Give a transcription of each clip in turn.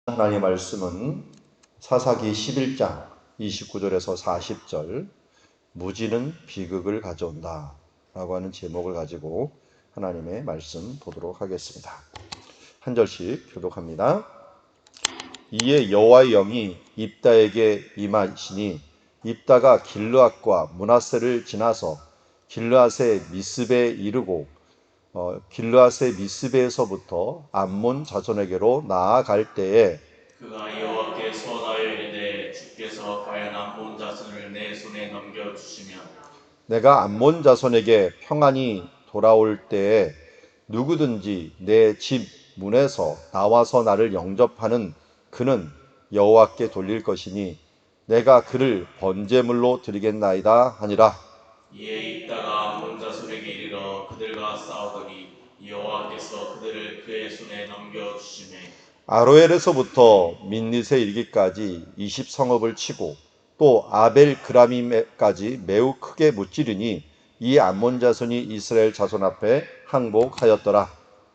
하나님의 말씀은 사사기 11장 29절에서 40절 무지는 비극을 가져온다 라고 하는 제목을 가지고 하나님의 말씀 보도록 하겠습니다. 한 절씩 교독합니다. 이에 여호와의 영이 입다에게 임하시니 입다가 길르앗과 므낫세를 지나서 길르앗의 미스베에 이르고 길르앗의 미스베에서부터 암몬 자손에게로 나아갈 때에 그가 여호와께 소원하여 이르되 주께서 과연 암몬 자손을 내 손에 넘겨주시면 내가 암몬 자손에게 평안히 돌아올 때에 누구든지 내 집 문에서 나와서 나를 영접하는 그는 여호와께 돌릴 것이니 내가 그를 번제물로 드리겠나이다 하니라. 이에 입다가 암몬 자손에게 이르러 그들과 싸우더니 여호와께서 그들을 그의 손에 넘겨주시매 아로엘에서부터 민닛에 이르기까지 20성읍을 치고 또 아벨 그라밈에까지 매우 크게 무찌르니 이 암몬 자손이 이스라엘 자손 앞에 항복하였더라.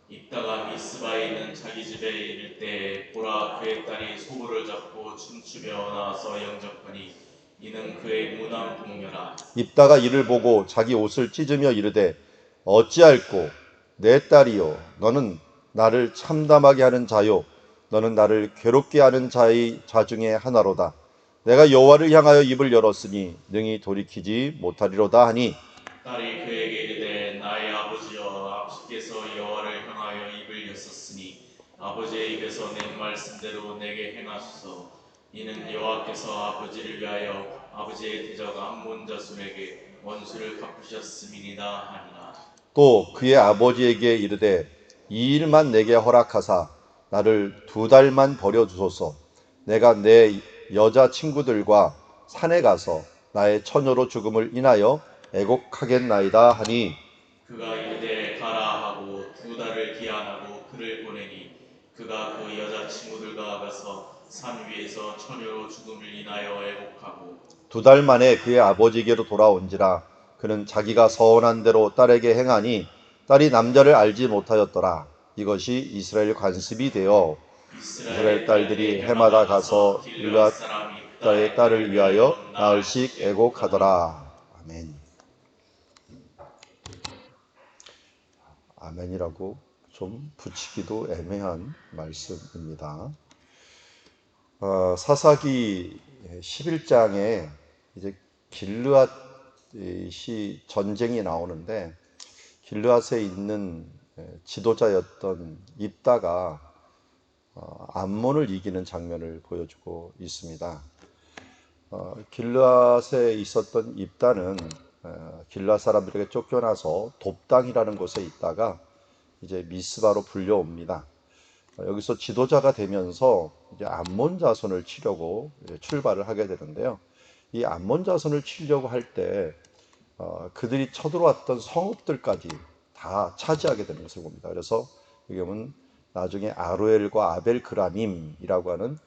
입다가 미스바에 있는 자기 집에 이를 때에 보라 그의 딸이 소굴을 잡고 춤추며 나와서 영접하니 이는 그의 무남 동료라. 입다가 이를 보고 자기 옷을 찢으며 이르되 어찌할꼬 내 딸이요 너는 나를 참담하게 하는 자요 너는 나를 괴롭게 하는 자 중에 하나로다. 내가 여호와를 향하여 입을 열었으니 능히 돌이키지 못하리로다 하니 딸이 그에게 이르되 나의 아버지여 아버지께서 여호와를 향하여 입을 여섰으니 아버지의 입에서 낸 말씀대로 내게 행하소서. 이는 여호와께서 아버지를 위하여 아버지의 대적 암몬 자손에게 원수를 갚으셨음이니이다 하니라. 또 그의 아버지에게 이르되 이 일만 내게 허락하사 나를 2달만 버려주소서. 내가 내 여자 친구들과 산에 가서 나의 처녀로 죽음을 인하여 애곡하겠나이다 하니 그가 이르되 가라 하고 2달을 기한하고 그를 보내니 그가 그 여자 친구들과 가서 산 위에서 처녀로 죽음을 인하여 애곡하고 2달 만에 그의 아버지에게로 돌아온지라. 그는 자기가 서원한 대로 딸에게 행하니 딸이 남자를 알지 못하였더라. 이것이 이스라엘 관습이 되어 이스라엘 딸들이 해마다 가서 길르앗 딸의 딸을 위하여 나흘씩 애곡하더라. 아멘. 아멘이라고 좀 붙이기도 애매한 말씀입니다. 사사기 11장에 이제 길르앗이 전쟁이 나오는데 길르앗에 있는 지도자였던 입다가 암몬을 이기는 장면을 보여주고 있습니다. 길르앗에 있었던 입다는 길르앗 사람들에게 쫓겨나서 돕당이라는 곳에 있다가 이제 미스바로 불려옵니다. 여기서 지도자가 되면서 이제 암몬 자손을 치려고 출발을 하게 되는데요. 이 암몬 자손을 치려고 할 때 그들이 쳐들어왔던 성읍들까지 다 차지하게 되는 것을 봅니다. 그래서 여기 보면 나중에 아로엘과 아벨 그라밈이라고 하는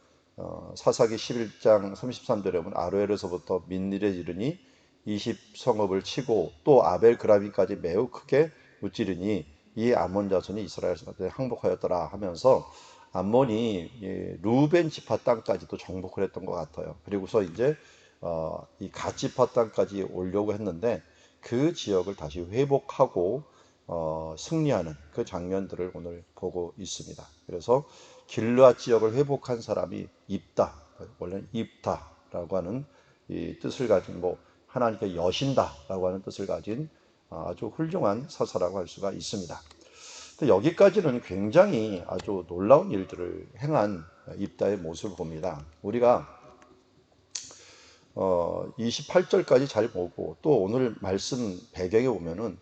사사기 11장 33절에 보면 아로엘에서부터 민닐에 이르니 20성읍을 치고 또 아벨 그라밈까지 매우 크게 무찌르니 이 암몬 자손이 이스라엘한테 항복하였더라 하면서 암몬이 루벤 지파 땅까지도 정복을 했던 것 같아요. 그리고서 이제 이 갓 지파 땅까지 오려고 했는데 그 지역을 다시 회복하고 승리하는 그 장면들을 오늘 보고 있습니다. 그래서 길르앗 지역을 회복한 사람이 입다, 원래는 입다라고 하는 이 뜻을 가진 하나님께 여신다라고 하는 뜻을 가진 아주 훌륭한 사사라고 할 수가 있습니다. 여기까지는 굉장히 아주 놀라운 일들을 행한 입다의 모습을 봅니다. 우리가 28절까지 잘 보고 또 오늘 말씀 배경에 보면은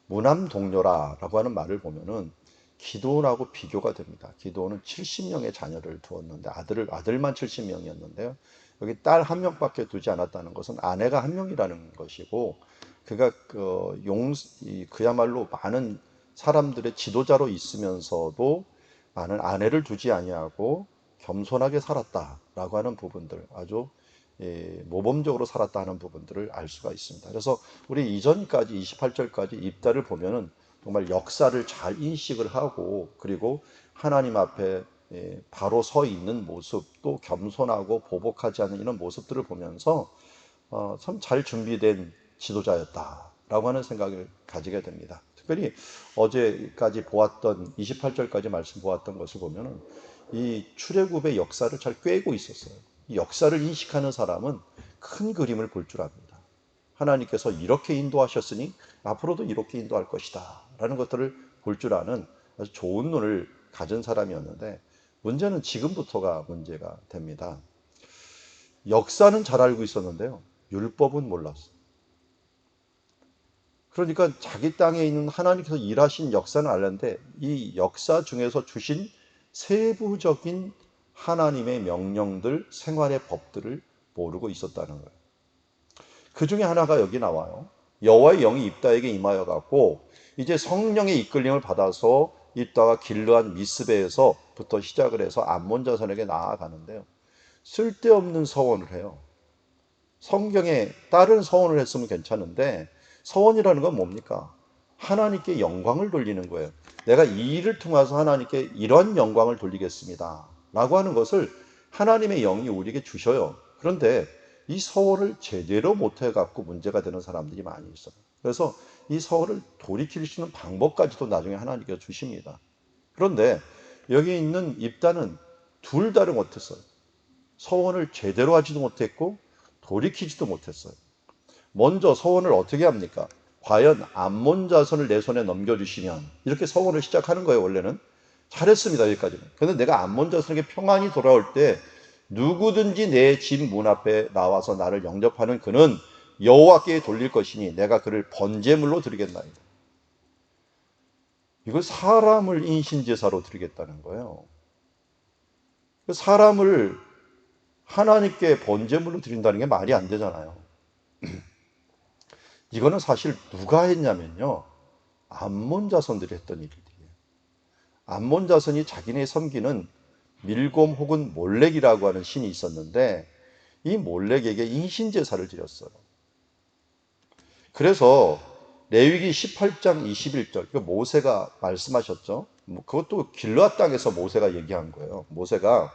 무남 동료라라고 하는 말을 보면은 기드온하고 비교가 됩니다. 기드온은 70명의 자녀를 두었는데 아들만 70명이었는데요. 여기 딸 한 명밖에 두지 않았다는 것은 아내가 한 명이라는 것이고 그가 그야말로 많은 사람들의 지도자로 있으면서도 많은 아내를 두지 아니하고 겸손하게 살았다라고 하는 부분들 아주 모범적으로 살았다 하는 부분들을 알 수가 있습니다. 그래서 우리 이전까지 28절까지 입다를 보면은 정말 역사를 잘 인식을 하고 그리고 하나님 앞에 바로 서 있는 모습, 또 겸손하고 보복하지 않는 이런 모습들을 보면서 참 잘 준비된 지도자였다라고 하는 생각을 가지게 됩니다. 특별히 어제까지 보았던 28절까지 말씀 보았던 것을 보면은 이 출애굽의 역사를 잘 꿰고 있었어요. 이 역사를 인식하는 사람은 큰 그림을 볼 줄 압니다. 하나님께서 이렇게 인도하셨으니 앞으로도 이렇게 인도할 것이다 라는 것들을 볼 줄 아는 아주 좋은 눈을 가진 사람이었는데, 문제는 지금부터가 문제가 됩니다. 역사는 잘 알고 있었는데요, 율법은 몰랐어요. 그러니까 자기 땅에 있는 하나님께서 일하신 역사는 알았는데 이 역사 중에서 주신 세부적인 하나님의 명령들, 생활의 법들을 모르고 있었다는 거예요. 그 중에 하나가 여기 나와요. 여호와의 영이 입다에게 임하여 갖고 이제 성령의 이끌림을 받아서 입다가 길르한 미스베에서부터 시작을 해서 암몬 자손에게 나아가는데요, 쓸데없는 서원을 해요. 성경에 다른 서원을 했으면 괜찮은데 서원이라는 건 뭡니까? 하나님께 영광을 돌리는 거예요. 내가 이 일을 통해서 하나님께 이런 영광을 돌리겠습니다 라고 하는 것을 하나님의 영이 우리에게 주셔요. 그런데 이 서원을 제대로 못해 갖고 문제가 되는 사람들이 많이 있어요. 그래서 이 서원을 돌이킬 수 있는 방법까지도 나중에 하나님께서 주십니다. 그런데 여기 있는 입다는 둘 다를 못했어요. 서원을 제대로 하지도 못했고 돌이키지도 못했어요. 먼저 서원을 어떻게 합니까? 과연 암몬 자손을 내 손에 넘겨주시면, 이렇게 서원을 시작하는 거예요. 원래는 잘했습니다, 여기까지는. 그런데 내가 암몬 자손에게 평안이 돌아올 때 누구든지 내 집 문 앞에 나와서 나를 영접하는 그는 여호와께 돌릴 것이니 내가 그를 번제물로 드리겠나이다. 이걸 사람을 인신제사로 드리겠다는 거예요. 사람을 하나님께 번제물로 드린다는 게 말이 안 되잖아요. 이거는 사실 누가 했냐면요, 암몬 자손들이 했던 일이에요. 암몬 자손이 자기네 섬기는 밀곰 혹은 몰렉이라고 하는 신이 있었는데 이 몰렉에게 인신제사를 드렸어요. 그래서 레위기 18장 21절, 모세가 말씀하셨죠. 그것도 길르앗 땅에서 모세가 얘기한 거예요. 모세가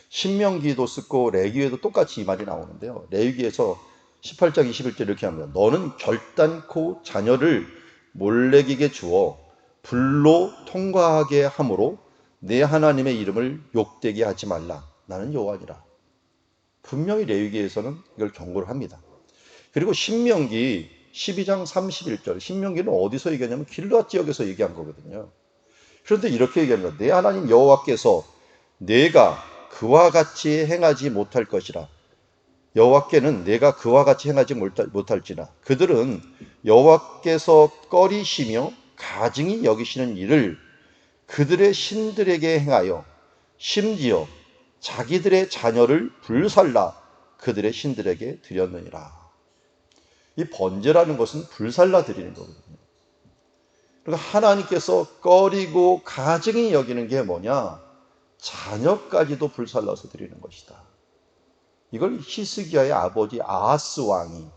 신명기도 쓰고 레위기에도 똑같이 이 말이 나오는데요, 레위기에서 18장 21절 이렇게 합니다. 너는 결단코 자녀를 몰렉에게 주어 불로 통과하게 함으로 내 하나님의 이름을 욕되게 하지 말라. 나는 여호와니라. 분명히 레위기에서는 이걸 경고를 합니다. 그리고 신명기 12장 31절, 신명기는 어디서 얘기하냐면 길르앗 지역에서 얘기한 거거든요. 그런데 이렇게 얘기합니다. 내 하나님 여호와께서 내가 그와 같이 행하지 못할 것이라. 여호와께는 내가 그와 같이 행하지 못할지나 그들은 여호와께서 꺼리시며 가증히 여기시는 일을 그들의 신들에게 행하여 심지어 자기들의 자녀를 불살라 그들의 신들에게 드렸느니라. 이 번제라는 것은 불살라 드리는 거거든요. 그러니까 하나님께서 꺼리고 가증히 여기는 게 뭐냐? 자녀까지도 불살라서 드리는 것이다. 이걸 히스기야의 아버지 아하스 왕이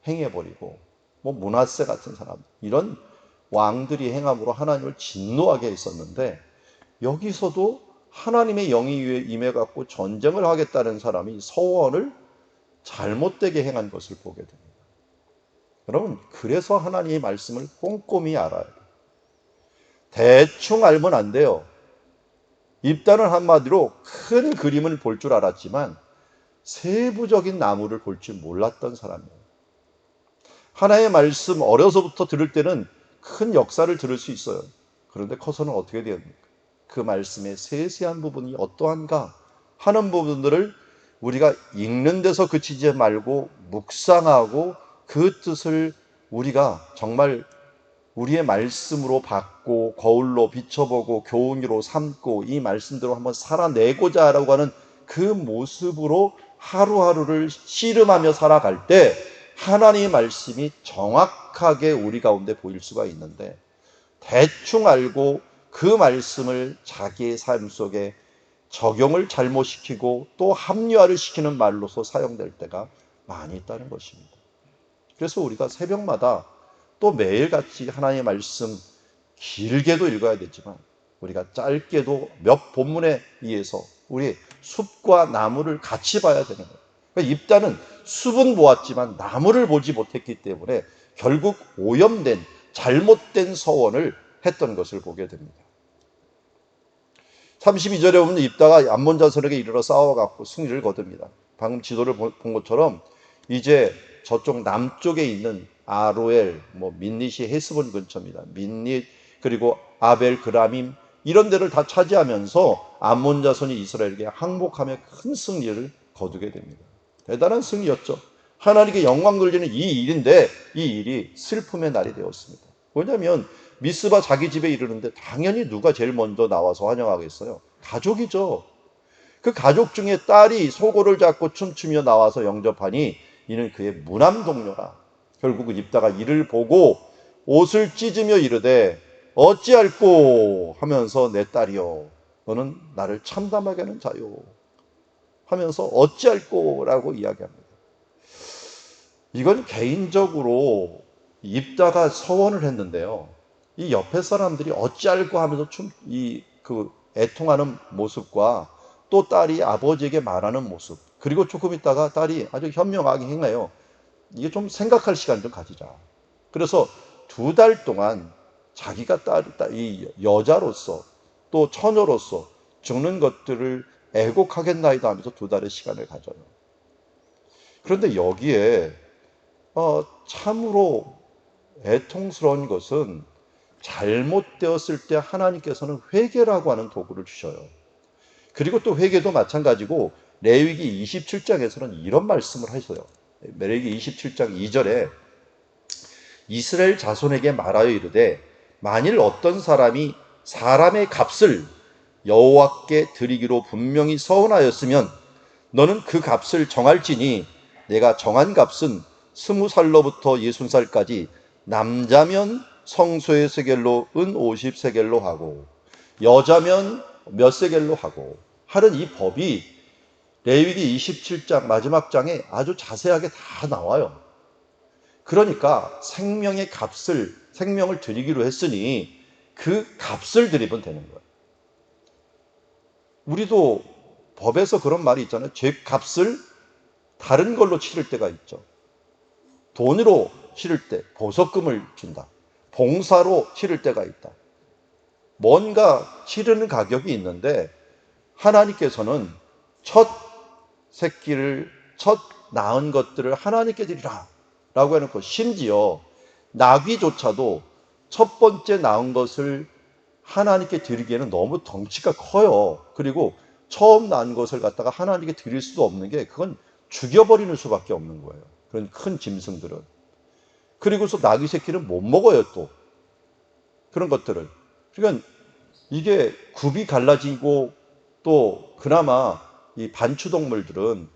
행해버리고, 므낫세 같은 사람, 이런 왕들이 행함으로 하나님을 진노하게 했었는데, 여기서도 하나님의 영이 임해갖고 전쟁을 하겠다는 사람이 서원을 잘못되게 행한 것을 보게 됩니다. 여러분, 그래서 하나님의 말씀을 꼼꼼히 알아야 돼요. 대충 알면 안 돼요. 입다는 한마디로 큰 그림을 볼 줄 알았지만 세부적인 나무를 볼 줄 몰랐던 사람이에요. 하나님의 말씀 어려서부터 들을 때는 큰 역사를 들을 수 있어요. 그런데 커서는 어떻게 됩니까? 그 말씀의 세세한 부분이 어떠한가 하는 부분들을 우리가 읽는 데서 그치지 말고 묵상하고 그 뜻을 우리가 정말 우리의 말씀으로 받고 거울로 비춰보고 교훈으로 삼고 이 말씀대로 한번 살아내고자 하라고 하는 그 모습으로 하루하루를 씨름하며 살아갈 때 하나님의 말씀이 정확하게 우리 가운데 보일 수가 있는데, 대충 알고 그 말씀을 자기의 삶 속에 적용을 잘못시키고 또 합리화를 시키는 말로서 사용될 때가 많이 있다는 것입니다. 그래서 우리가 새벽마다 또 매일같이 하나님의 말씀 길게도 읽어야 되지만 우리가 짧게도 몇 본문에 의해서 우리 숲과 나무를 같이 봐야 되는 거예요. 그러니까 입다는 숲은 보았지만 나무를 보지 못했기 때문에 결국 오염된 잘못된 서원을 했던 것을 보게 됩니다. 32절에 보면 입다가 암몬 자손에게 이르러 싸워갖고 승리를 거둡니다. 방금 지도를 본 것처럼 이제 저쪽 남쪽에 있는 아로엘, 민닛이 헤스본 근처입니다. 민닛 그리고 아벨 그라밈 이런 데를 다 차지하면서 암몬 자손이 이스라엘에게 항복하며 큰 승리를 거두게 됩니다. 대단한 승리였죠. 하나님께 영광 돌리는 이 일인데 이 일이 슬픔의 날이 되었습니다. 왜냐하면 미스바 자기 집에 이르는데 당연히 누가 제일 먼저 나와서 환영하겠어요? 가족이죠. 그 가족 중에 딸이 소고를 잡고 춤추며 나와서 영접하니 이는 그의 무남 동료라. 결국은 입다가 이를 보고 옷을 찢으며 이르되 어찌할꼬 하면서 내 딸이여 너는 나를 참담하게 하는 자요 하면서 어찌할꼬라고 이야기합니다. 이건 개인적으로 입다가 서원을 했는데요. 이 옆에 사람들이 어찌할꼬 하면서 애통하는 모습과 또 딸이 아버지에게 말하는 모습, 그리고 조금 있다가 딸이 아주 현명하게 행해요. 이게 좀 생각할 시간 좀 가지자. 그래서 2달 동안 자기가 이 여자로서 또 처녀로서 죽는 것들을 애곡하겠나이다 하면서 2달의 시간을 가져요. 그런데 여기에 참으로 애통스러운 것은 잘못되었을 때 하나님께서는 회개라고 하는 도구를 주셔요. 그리고 또 회개도 마찬가지고 레위기 27장에서는 이런 말씀을 하셔요. 레위기 27장 2절에 이스라엘 자손에게 말하여 이르되 만일 어떤 사람이 사람의 값을 여호와께 드리기로 분명히 서운하였으면 너는 그 값을 정할지니 내가 정한 값은 20살로부터 60살까지 남자면 성소의 세겔로 은 50세겔로 하고 여자면 몇 세겔로 하고 하는 이 법이 레위기 27장 마지막 장에 아주 자세하게 다 나와요. 그러니까 생명을 드리기로 했으니 그 값을 드리면 되는 거예요. 우리도 법에서 그런 말이 있잖아요. 죄값을 다른 걸로 치를 때가 있죠. 돈으로 치를 때 보석금을 준다. 봉사로 치를 때가 있다. 뭔가 치르는 가격이 있는데 하나님께서는 첫 낳은 것들을 하나님께 드리라 라고 해놓고 심지어 나귀조차도 첫 번째 낳은 것을 하나님께 드리기에는 너무 덩치가 커요. 그리고 처음 낳은 것을 갖다가 하나님께 드릴 수도 없는 게 그건 죽여버리는 수밖에 없는 거예요. 그런 큰 짐승들은. 그리고서 나귀 새끼는 못 먹어요, 또. 그런 것들을. 그러니까 이게 굽이 갈라지고 또 그나마 이 반추동물들은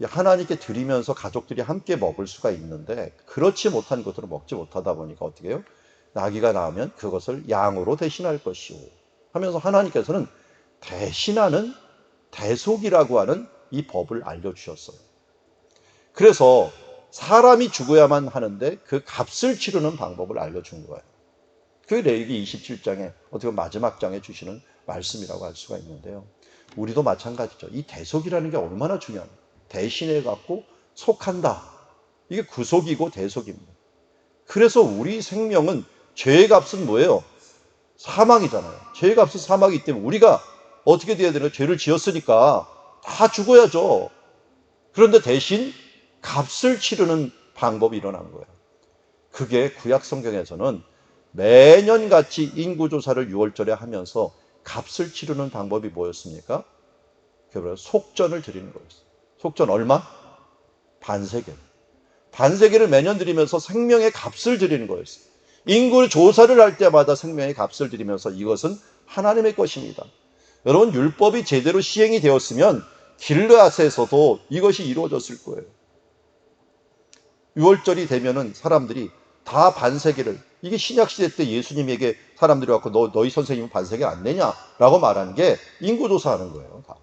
하나님께 드리면서 가족들이 함께 먹을 수가 있는데 그렇지 못한 것들을 먹지 못하다 보니까 어떻게 해요? 나귀가 나오면 그것을 양으로 대신할 것이오 하면서 하나님께서는 대신하는 대속이라고 하는 이 법을 알려주셨어요. 그래서 사람이 죽어야만 하는데 그 값을 치르는 방법을 알려준 거예요. 그게 레위기 27장에 어떻게 마지막 장에 주시는 말씀이라고 할 수가 있는데요. 우리도 마찬가지죠. 이 대속이라는 게 얼마나 중요합니까? 대신해 갖고 속한다. 이게 구속이고 대속입니다. 그래서 우리 생명은 죄의 값은 뭐예요? 사망이잖아요. 죄의 값은 사망이기 때문에 우리가 어떻게 돼야 되나요? 죄를 지었으니까 다 죽어야죠. 그런데 대신 값을 치르는 방법이 일어난 거예요. 그게 구약 성경에서는 매년 같이 인구조사를 6월절에 하면서 값을 치르는 방법이 뭐였습니까? 그래서 속전을 드리는 거였어요. 속전 얼마? 반세겔. 반세겔을 매년 드리면서 생명의 값을 드리는 거였어요. 인구 조사를 할 때마다 생명의 값을 드리면서 이것은 하나님의 것입니다. 여러분, 율법이 제대로 시행이 되었으면 길르앗에서도 이것이 이루어졌을 거예요. 6월절이 되면은 사람들이 다 반세겔을, 이게 신약시대 때 예수님에게 사람들이 와서 너희 선생님은 반세겔 안 내냐라고 말하는 게 인구조사하는 거예요. 다.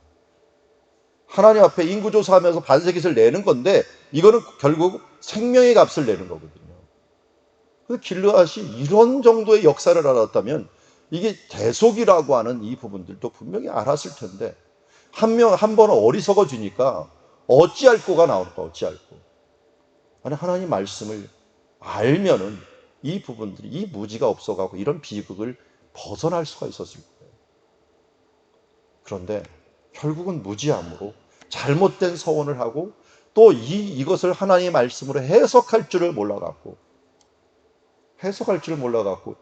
하나님 앞에 인구조사하면서 반세겔을 내는 건데 이거는 결국 생명의 값을 내는 거거든요. 그래서 길르앗이 이런 정도의 역사를 알았다면 이게 대속이라고 하는 이 부분들도 분명히 알았을 텐데 한 번 어리석어지니까 어찌할 거가 나올까, 어찌할 거. 아니, 하나님 말씀을 알면은 이 부분들이, 이 무지가 없어가고 이런 비극을 벗어날 수가 있었을 거예요. 그런데 결국은 무지함으로 잘못된 서원을 하고 또 이것을 하나님의 말씀으로 해석할 줄을 몰라갖고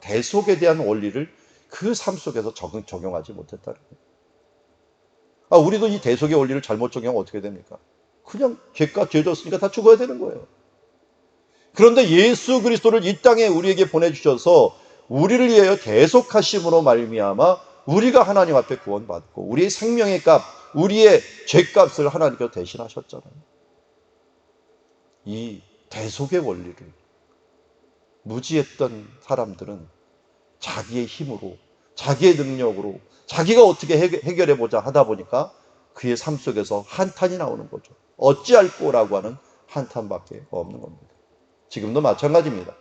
대속에 대한 원리를 그 삶 속에서 적용하지 못했다는 거예요. 우리도 이 대속의 원리를 잘못 적용하면 어떻게 됩니까? 그냥 죄가 죄 졌으니까 다 죽어야 되는 거예요. 그런데 예수 그리스도를 이 땅에 우리에게 보내주셔서 우리를 위하여 대속하심으로 말미암아 우리가 하나님 앞에 구원받고 우리의 생명의 값, 우리의 죄값을 하나님께서 대신하셨잖아요. 이 대속의 원리를 무지했던 사람들은 자기의 힘으로, 자기의 능력으로, 자기가 어떻게 해결해보자 하다 보니까 그의 삶 속에서 한탄이 나오는 거죠. 어찌할꼬라고 하는 한탄밖에 없는 겁니다. 지금도 마찬가지입니다.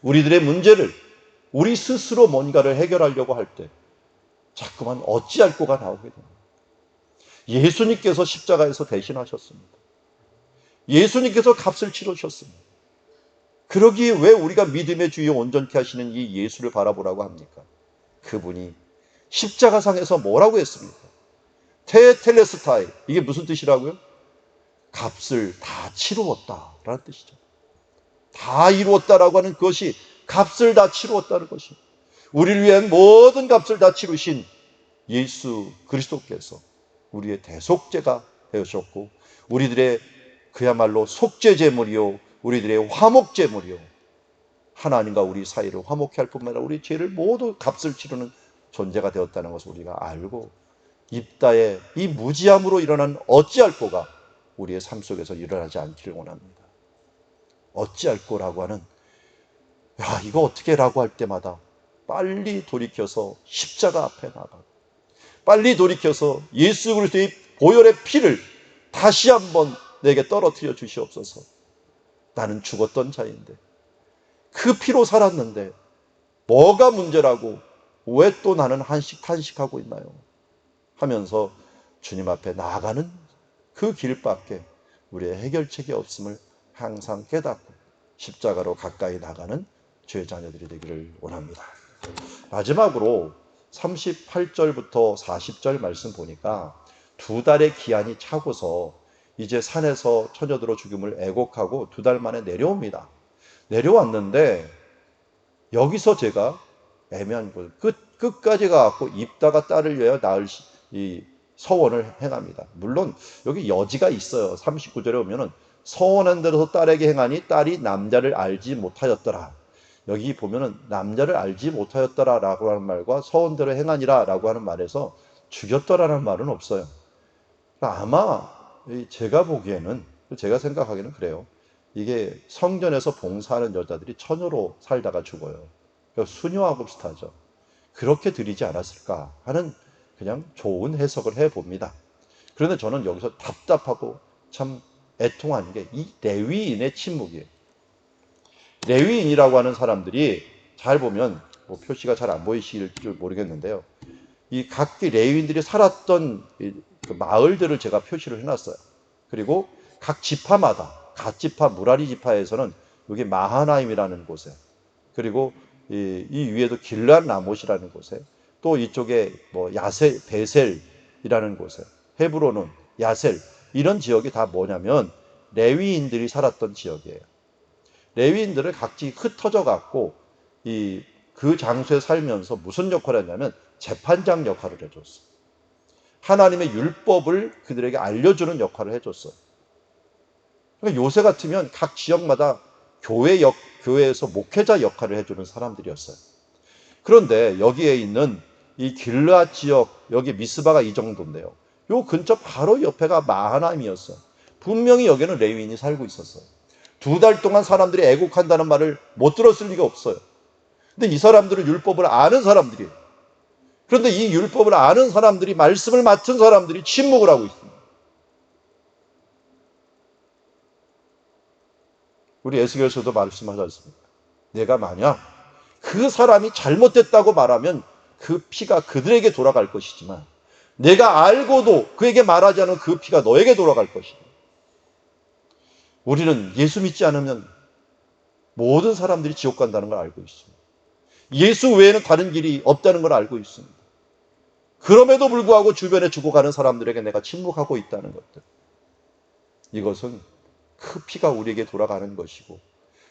우리들의 문제를 우리 스스로 뭔가를 해결하려고 할 때 자꾸만 어찌할꼬가 나오게 됩니다. 예수님께서 십자가에서 대신하셨습니다. 예수님께서 값을 치르셨습니다. 그러기에 왜 우리가 믿음의 주여 온전케 하시는 이 예수를 바라보라고 합니까? 그분이 십자가상에서 뭐라고 했습니까? 테텔레스타이, 이게 무슨 뜻이라고요? 값을 다 치루었다라는 뜻이죠. 다 이루었다라고 하는 것이 값을 다 치루었다는 것이, 우리를 위한 모든 값을 다 치루신 예수 그리스도께서 우리의 대속제가 되셨고 우리들의 그야말로 속죄제물이요 우리들의 화목제물이요 하나님과 우리 사이를 화목케 할 뿐만 아니라 우리 죄를 모두 값을 치르는 존재가 되었다는 것을 우리가 알고 입다에 이 무지함으로 일어난 어찌할꼬가 우리의 삶 속에서 일어나지 않기를 원합니다. 어찌할꼬라고 하는, 야, 이거 어떻게 라고 할 때마다 빨리 돌이켜서 십자가 앞에 나가, 빨리 돌이켜서 예수 그리스도의 보혈의 피를 다시 한번 내게 떨어뜨려 주시옵소서. 나는 죽었던 자인데 그 피로 살았는데 뭐가 문제라고 왜 또 나는 탄식하고 있나요? 하면서 주님 앞에 나아가는 그 길밖에 우리의 해결책이 없음을 항상 깨닫고 십자가로 가까이 나가는 주의 자녀들이 되기를 원합니다. 마지막으로 38절부터 40절 말씀 보니까 2달의 기한이 차고서 이제 산에서 처녀들로 죽음을 애곡하고 2달 만에 내려옵니다. 내려왔는데 여기서 제가 애매한 걸 끝까지 가갖고 입다가 딸을 위하여 낳을 이 서원을 행합니다. 물론 여기 여지가 있어요. 39절에 보면은 서원한 대로 딸에게 행하니 딸이 남자를 알지 못하였더라. 여기 보면은 남자를 알지 못하였더라 라고 하는 말과 서원대로 행하니라 라고 하는 말에서 죽였더라는 말은 없어요. 아마 제가 보기에는, 제가 생각하기에는 그래요. 이게 성전에서 봉사하는 여자들이 처녀로 살다가 죽어요. 그러니까 수녀하고 비슷하죠. 그렇게 드리지 않았을까 하는 그냥 좋은 해석을 해봅니다. 그런데 저는 여기서 답답하고 참 애통하는 게 이 레위인의 침묵이에요. 레위인이라고 하는 사람들이 잘 보면 뭐 표시가 잘 안 보이실 줄 모르겠는데요. 이 각기 레위인들이 살았던 그 마을들을 제가 표시를 해놨어요. 그리고 각 지파마다, 갓 지파, 무라리 지파에서는 여기 마하나임이라는 곳에, 그리고 이 위에도 길르앗 라못이라는 곳에, 또 이쪽에 뭐 야셀, 베셀이라는 곳에, 헤브론은 야셀, 이런 지역이 다 뭐냐면 레위인들이 살았던 지역이에요. 레위인들을 각지 흩어져 갖고 그 장소에 살면서 무슨 역할을 했냐면 재판장 역할을 해줬어요. 하나님의 율법을 그들에게 알려주는 역할을 해줬어요. 그러니까 요새 같으면 각 지역마다 교회에서 목회자 역할을 해주는 사람들이었어요. 그런데 여기에 있는 이 길르앗 지역, 여기 미스바가 이 정도인데요. 요 근처 바로 옆에가 마하나임이었어요. 분명히 여기는 레위인이 살고 있었어요. 2달 동안 사람들이 애곡한다는 말을 못 들었을 리가 없어요. 근데 이 사람들은 율법을 아는 사람들이에요. 그런데 이 율법을 아는 사람들이, 말씀을 맡은 사람들이 침묵을 하고 있습니다. 우리 에스겔서도 말씀하지 않습니까? 내가 만약 그 사람이 잘못됐다고 말하면 그 피가 그들에게 돌아갈 것이지만 내가 알고도 그에게 말하지 않은 그 피가 너에게 돌아갈 것이다. 우리는 예수 믿지 않으면 모든 사람들이 지옥 간다는 걸 알고 있습니다. 예수 외에는 다른 길이 없다는 걸 알고 있습니다. 그럼에도 불구하고 주변에 죽어가는 사람들에게 내가 침묵하고 있다는 것들. 이것은 그 피가 우리에게 돌아가는 것이고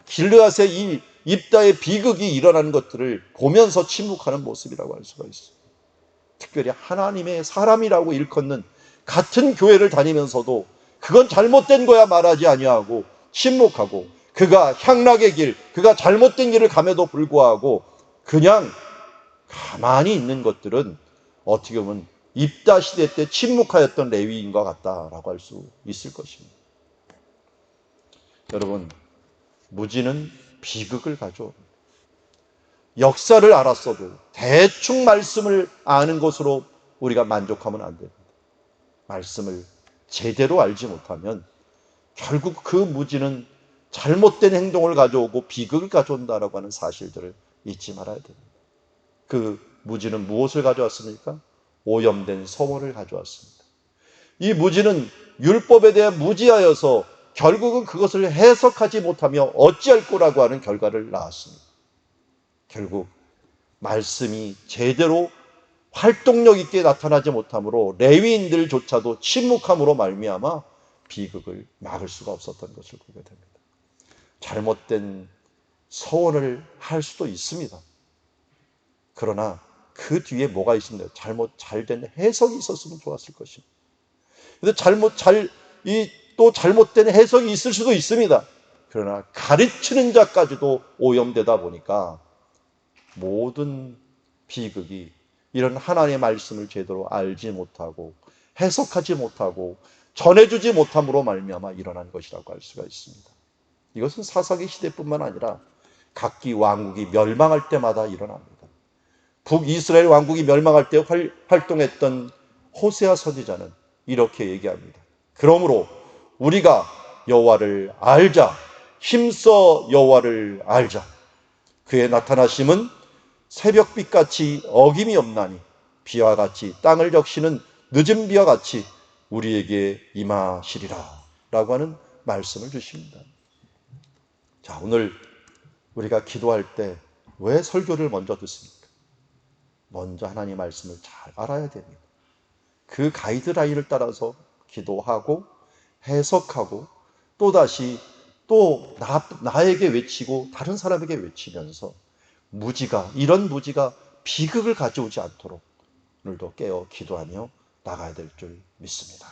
길르앗의 이 입다의 비극이 일어나는 것들을 보면서 침묵하는 모습이라고 할 수가 있습니다. 특별히 하나님의 사람이라고 일컫는 같은 교회를 다니면서도 그건 잘못된 거야 말하지 아니하고 침묵하고 그가 향락의 길, 그가 잘못된 길을 감에도 불구하고 그냥 가만히 있는 것들은 어떻게 보면 입다 시대 때 침묵하였던 레위인과 같다라고 할 수 있을 것입니다. 여러분, 무지는 비극을 가져옵니다. 역사를 알았어도 대충 말씀을 아는 것으로 우리가 만족하면 안 됩니다. 말씀을 제대로 알지 못하면 결국 그 무지는 잘못된 행동을 가져오고 비극을 가져온다라고 하는 사실들을 잊지 말아야 됩니다. 그 무지는 무엇을 가져왔습니까? 오염된 서원을 가져왔습니다. 이 무지는 율법에 대해 무지하여서 결국은 그것을 해석하지 못하며 어찌할 거라고 하는 결과를 낳았습니다. 결국 말씀이 제대로 활동력 있게 나타나지 못함으로 레위인들조차도 침묵함으로 말미암아 비극을 막을 수가 없었던 것을 보게 됩니다. 잘못된 서원을 할 수도 있습니다. 그러나 그 뒤에 뭐가 있습니다. 잘된 해석이 있었으면 좋았을 것입니다. 근데 또 잘못된 해석이 있을 수도 있습니다. 그러나 가르치는 자까지도 오염되다 보니까 모든 비극이 이런 하나님의 말씀을 제대로 알지 못하고 해석하지 못하고 전해주지 못함으로 말미암아 일어난 것이라고 할 수가 있습니다. 이것은 사사기 시대뿐만 아니라 각기 왕국이 멸망할 때마다 일어납니다. 북이스라엘 왕국이 멸망할 때 활동했던 호세아 선지자는 이렇게 얘기합니다. 그러므로 우리가 여호와를 알자. 힘써 여호와를 알자. 그의 나타나심은 새벽빛같이 어김이 없나니 비와 같이 땅을 적시는 늦은 비와 같이 우리에게 임하시리라 라고 하는 말씀을 주십니다. 자, 오늘 우리가 기도할 때 왜 설교를 먼저 듣습니까? 먼저 하나님의 말씀을 잘 알아야 됩니다. 그 가이드라인을 따라서 기도하고 해석하고 또다시 나에게 외치고 다른 사람에게 외치면서 이런 무지가 비극을 가져오지 않도록 오늘도 깨어 기도하며 나가야 될 줄 믿습니다.